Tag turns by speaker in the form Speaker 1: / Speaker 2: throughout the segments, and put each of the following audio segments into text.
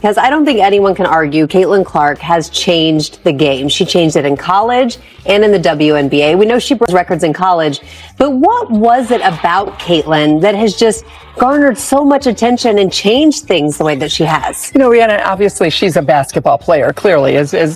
Speaker 1: because I don't think anyone can argue Caitlin Clark has changed the game. She changed it in college and in the WNBA. We know she broke records in college, but what was it about Caitlin that has just garnered so much attention and changed things the way that she has?
Speaker 2: You know, Rihanna, obviously she's a basketball player, clearly, is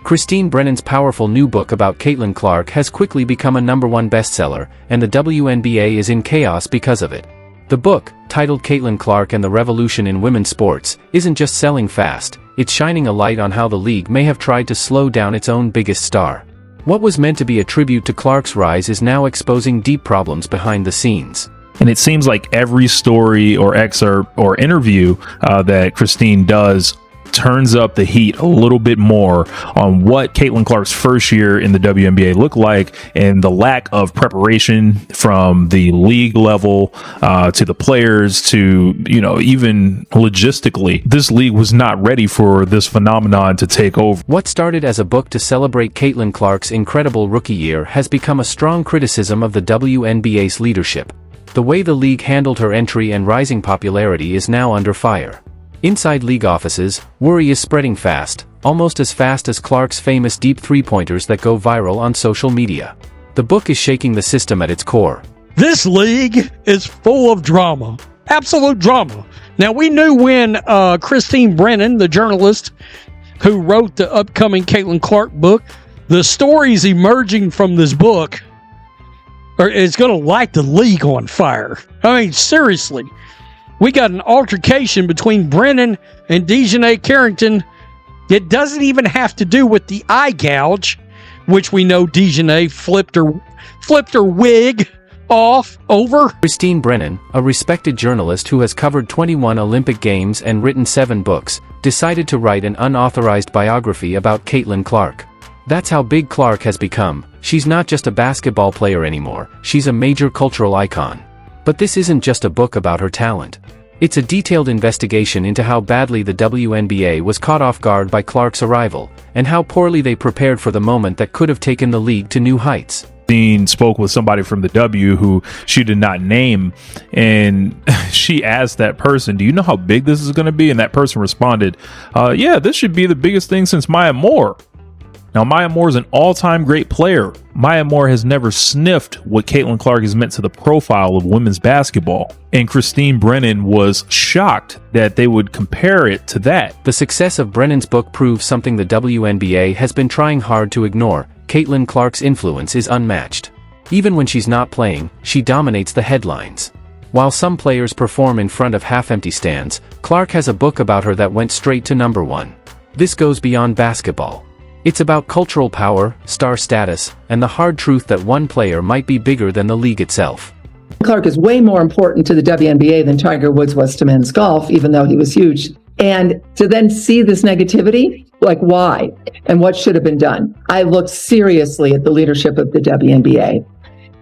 Speaker 3: Christine Brennan's powerful new book about Caitlin Clark has quickly become a #1 bestseller, and the WNBA is in chaos because of it. The book, titled Caitlin Clark and the Revolution in Women's Sports, isn't just selling fast, it's shining a light on how the league may have tried to slow down its own biggest star. What was meant to be a tribute to Clark's rise is now exposing deep problems behind the scenes.
Speaker 4: And it seems like every story or excerpt or interview that Christine does turns up the heat a little bit more on what Caitlin Clark's first year in the WNBA looked like and the lack of preparation from the league level to the players to, you know, even logistically. This league was not ready for this phenomenon to take over.
Speaker 3: What started as a book to celebrate Caitlin Clark's incredible rookie year has become a strong criticism of the WNBA's leadership. The way the league handled her entry and rising popularity is now under fire. Inside league offices, worry is spreading fast, almost as fast as Clark's famous deep three-pointers that go viral on social media. The book is shaking the system at its core.
Speaker 5: This league is full of drama, absolute drama. Now, we knew when Christine Brennan, the journalist who wrote the upcoming Caitlin Clark book, the stories emerging from this book is going to light the league on fire. I mean, seriously. We got an altercation between Brennan and Jane Carrington. It doesn't even have to do with the eye gouge, which we know Jane flipped her wig off over.
Speaker 3: Christine Brennan, a respected journalist who has covered 21 Olympic Games and written 7 books, decided to write an unauthorized biography about Caitlin Clark. That's how big Clark has become. She's not just a basketball player anymore, she's a major cultural icon. But this isn't just a book about her talent. It's a detailed investigation into how badly the WNBA was caught off guard by Clark's arrival, and how poorly they prepared for the moment that could have taken the league to new heights.
Speaker 4: Dean spoke with somebody from the W who she did not name, and she asked that person, do you know how big this is going to be? And that person responded, yeah, this should be the biggest thing since Maya Moore. Now, Maya Moore is an all-time great player. Maya Moore has never sniffed what Caitlin Clark has meant to the profile of women's basketball. And Christine Brennan was shocked that they would compare it to that.
Speaker 3: The success of Brennan's book proves something the WNBA has been trying hard to ignore. Caitlin Clark's influence is unmatched. Even when she's not playing, she dominates the headlines. While some players perform in front of half-empty stands, Clark has a book about her that went straight to #1. This goes beyond basketball. It's about cultural power, star status, and the hard truth that one player might be bigger than the league itself.
Speaker 6: Clark is way more important to the WNBA than Tiger Woods was to men's golf, even though he was huge. And to then see this negativity, like why and what should have been done? I looked seriously at the leadership of the WNBA.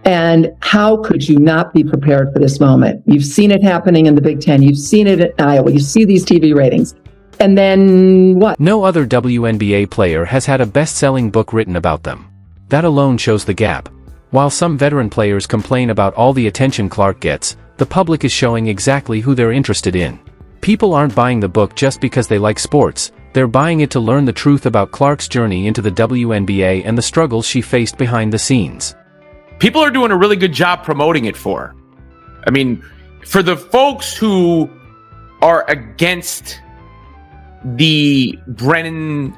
Speaker 6: And how could you not be prepared for this moment? You've seen it happening in the Big Ten. You've seen it at Iowa. You see these TV ratings. And then what?
Speaker 3: No other WNBA player has had a best-selling book written about them. That alone shows the gap. While some veteran players complain about all the attention Clark gets, the public is showing exactly who they're interested in. People aren't buying the book just because they like sports, they're buying it to learn the truth about Clark's journey into the WNBA and the struggles she faced behind the scenes.
Speaker 7: People are doing a really good job promoting it for her. I mean, for the folks who are against the Brennan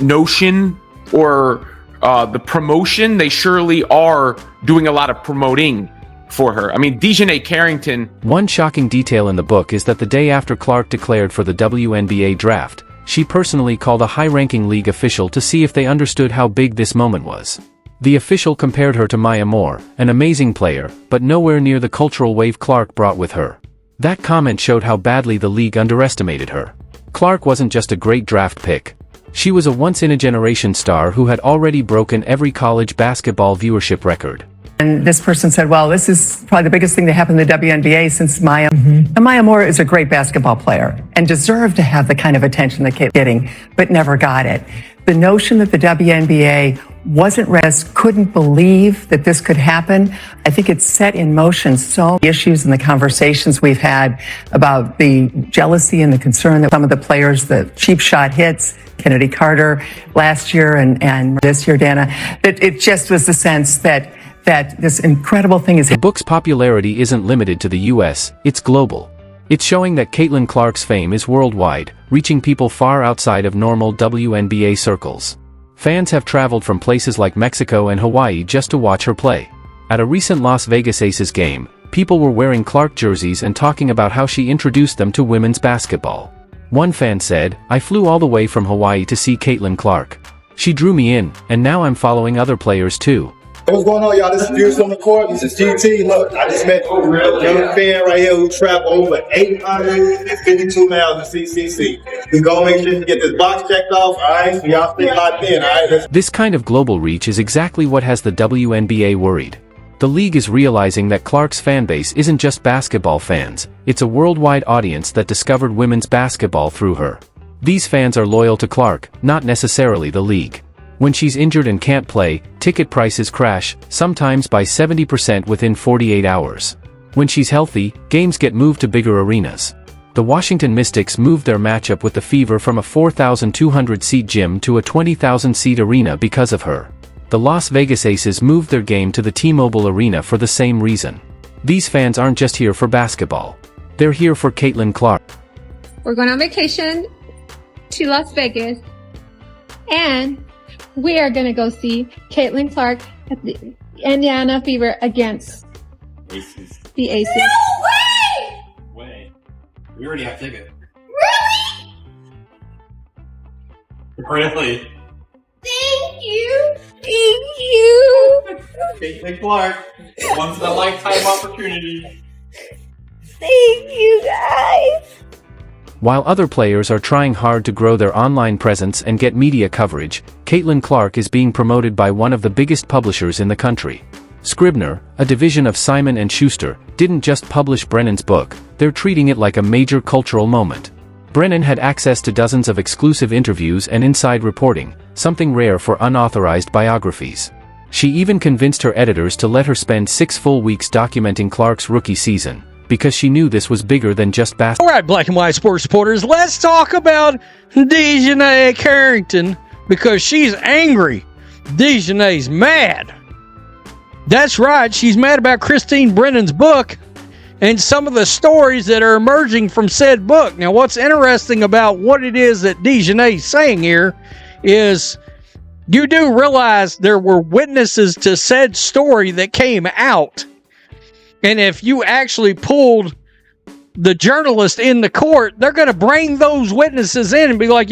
Speaker 7: notion or the promotion, they surely are doing a lot of promoting for her. I mean, Jane Carrington.
Speaker 3: One shocking detail in the book is that the day after Clark declared for the WNBA draft, she personally called a high-ranking league official to see if they understood how big this moment was. The official compared her to Maya Moore, an amazing player, but nowhere near the cultural wave Clark brought with her. That comment showed how badly the league underestimated her. Clark wasn't just a great draft pick. She was a once-in-a-generation star who had already broken every college basketball viewership record.
Speaker 2: And this person said, well, this is probably the biggest thing that happened in the WNBA since Maya. And Maya Moore is a great basketball player and deserved to have the kind of attention that kept getting, but never got it. The notion that the WNBA wasn't ready, couldn't believe that this could happen. I think it set in motion so many issues in the conversations we've had about the jealousy and the concern that some of the players, the cheap shot hits, Kennedy Carter last year and this year, Dana, that it just was the sense that this incredible thing is.
Speaker 3: The book's popularity isn't limited to the US, it's global. It's showing that Caitlin Clark's fame is worldwide, reaching people far outside of normal WNBA circles. Fans have traveled from places like Mexico and Hawaii just to watch her play. At a recent Las Vegas Aces game, people were wearing Clark jerseys and talking about how she introduced them to women's basketball. One fan said, "I flew all the way from Hawaii to see Caitlin Clark. She drew me in, and now I'm following other players too."
Speaker 8: What's going on, y'all? This is Fierce on the court. This is GT. Look, I just met a young fan right here who traveled over 852 miles in CCC. We gonna make sure you get this box checked off, all right? So y'all stay locked in, all right?
Speaker 3: This kind of global reach is exactly what has the WNBA worried. The league is realizing that Clark's fanbase isn't just basketball fans, it's a worldwide audience that discovered women's basketball through her. These fans are loyal to Clark, not necessarily the league. When she's injured and can't play, ticket prices crash, sometimes by 70% within 48 hours. When she's healthy, games get moved to bigger arenas. The Washington Mystics moved their matchup with the Fever from a 4,200-seat gym to a 20,000-seat arena because of her. The Las Vegas Aces moved their game to the T-Mobile Arena for the same reason. These fans aren't just here for basketball. They're here for Caitlin Clark.
Speaker 9: We're going on vacation to Las Vegas, and we are going to go see Caitlin Clark at the Indiana Fever against the Aces.
Speaker 10: No way! We already have tickets. Really?
Speaker 9: Thank you! Thank you!
Speaker 10: Caitlin Clark, once in a lifetime opportunity.
Speaker 9: Thank you, guys!
Speaker 3: While other players are trying hard to grow their online presence and get media coverage, Caitlin Clark is being promoted by one of the biggest publishers in the country. Scribner, a division of Simon & Schuster, didn't just publish Brennan's book, they're treating it like a major cultural moment. Brennan had access to dozens of exclusive interviews and inside reporting, something rare for unauthorized biographies. She even convinced her editors to let her spend 6 full weeks documenting Clark's rookie season, because she knew this was bigger than just basketball.
Speaker 5: All right, black and white sports supporters, let's talk about Jane Carrington, because she's angry. Dejanay's mad. That's right, she's mad about Christine Brennan's book and some of the stories that are emerging from said book. Now, what's interesting about what it is that Dejanay's saying here is you do realize there were witnesses to said story that came out. And if you actually pulled the journalist in the court, they're going to bring those witnesses in and be like,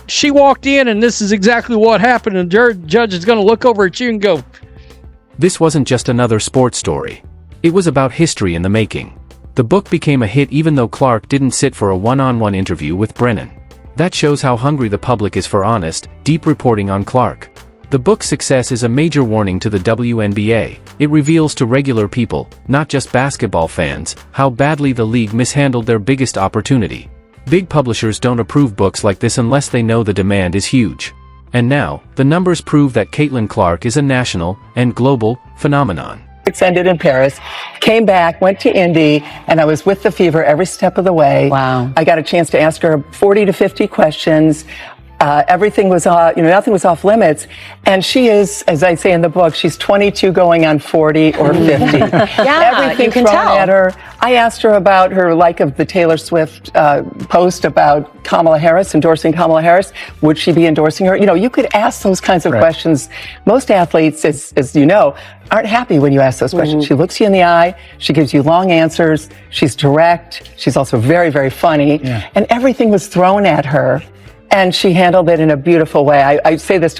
Speaker 5: she walked in and this is exactly what happened. And the judge is going to look over at you and go.
Speaker 3: This wasn't just another sports story. It was about history in the making. The book became a hit even though Clark didn't sit for a one-on-one interview with Brennan. That shows how hungry the public is for honest, deep reporting on Clark. The book's success is a major warning to the WNBA. It reveals to regular people, not just basketball fans, how badly the league mishandled their biggest opportunity. Big publishers don't approve books like this unless they know the demand is huge. And now, the numbers prove that Caitlin Clark is a national and global phenomenon.
Speaker 2: Ended in Paris, came back, went to Indy, and I was with the Fever every step of the way.
Speaker 1: Wow.
Speaker 2: I got a chance to ask her 40 to 50 questions. Everything was, nothing was off limits. And she is, as I say in the book, she's 22 going on 40 or 50. Everything
Speaker 1: you can
Speaker 2: thrown
Speaker 1: tell.
Speaker 2: at her. I asked her about her like of the Taylor Swift post about Kamala Harris, endorsing Kamala Harris. Would she be endorsing her? You could ask those kinds of questions. Most athletes, as you know, aren't happy when you ask those questions. She looks you in the eye. She gives you long answers. She's direct. She's also very, very funny. And everything was thrown at her. And she handled it in a beautiful way. I say this to